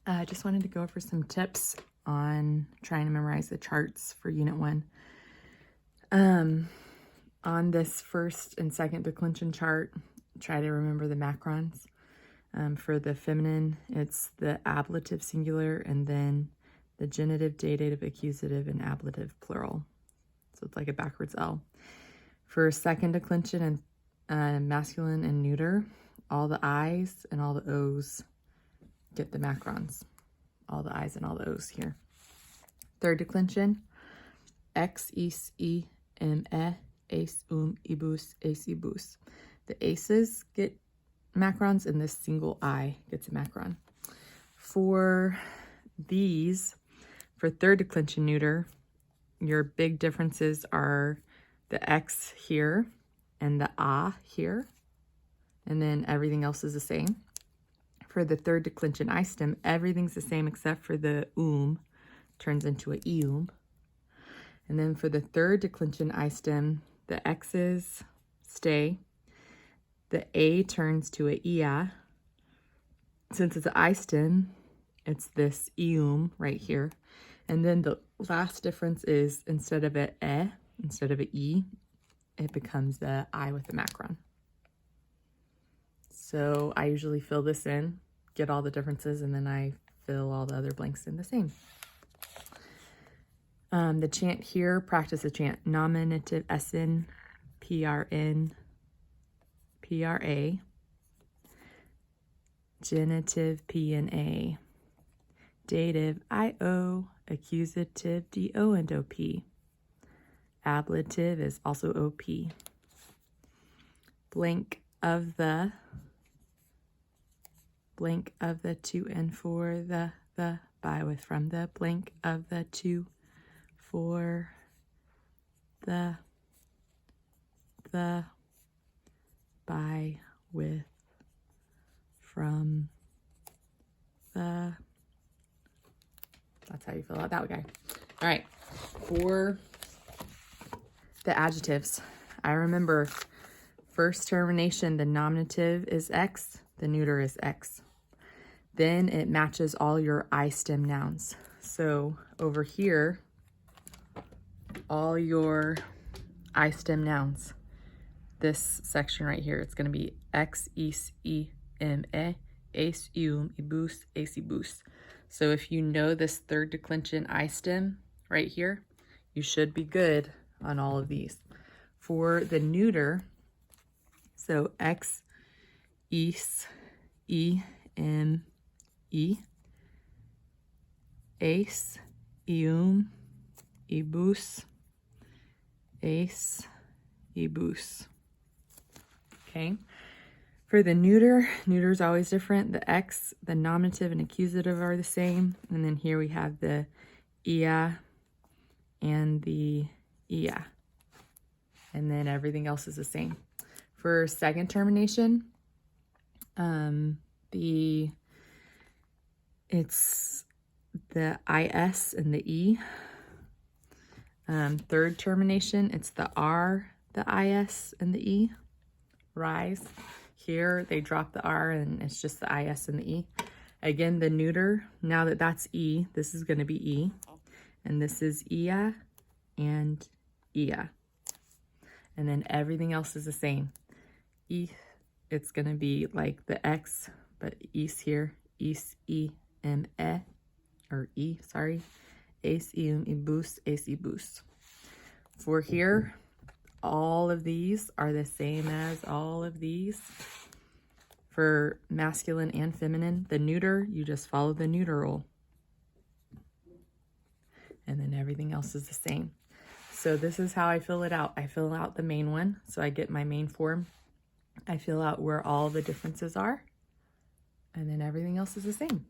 I just wanted to go over some tips on trying to memorize the charts for Unit 1. On this first and second declension chart, try to remember the macrons. For the feminine, it's the ablative singular and then the genitive, dative, accusative, and ablative plural. So it's like a backwards L. For second declension and masculine and neuter, all the I's and all the O's get the macrons. All the I's and all the O's here. Third declension, X, is, e, ace, ibus, acebus. The aces get macrons and this single I gets a macron. For these, for third declension neuter, your big differences are the X here and the A here, and then everything else is the same. For the third declension I stem, everything's the same except for the turns into a eum. And then for the third declension I stem, the X's stay. The A turns to a ia. Since it's an I stem, it's this eum right here. And then the last difference is instead of an instead of an e, it becomes the I with the macron. So I usually fill this in, get all the differences, and then I fill all the other blanks in the same. The chant here, practice the chant nominative SN, PRN, PRA, genitive PNA, dative IO, accusative DO and OP. Ablative is also OP. Blank of the to and for the by with from the blank of the to for the by with from the. That's how you fill out that guy. All right, for the adjectives, I remember first termination, the nominative is X, the neuter is X. Then it matches all your I stem nouns. So over here, all your I stem nouns. This section right here, it's going to be X, is, ace, ibus, acebus. So if you know this third declension I stem right here, you should be good on all of these. For the neuter, so X, is, ace, ibus, ace, ibus. Okay. For the neuter is always different. The X, the nominative and accusative are the same. And then here we have the ia and the ia. And then everything else is the same. For second termination, it's the IS and the E. Third termination, it's the R, the IS and the E. Rise. Here they drop the R and it's just the IS and the E. Again, the neuter, now that that's E, this is going to be E. And this is ia and ia. And then everything else is the same. E, it's going to be like the X, but is here. Is, or E, sorry. Ace, ibus, acebus. For here, all of these are the same as all of these. For masculine and feminine, the neuter, you just follow the neuter rule. And then everything else is the same. So this is how I fill it out. I fill out the main one. So I get my main form. I fill out where all the differences are. And then everything else is the same.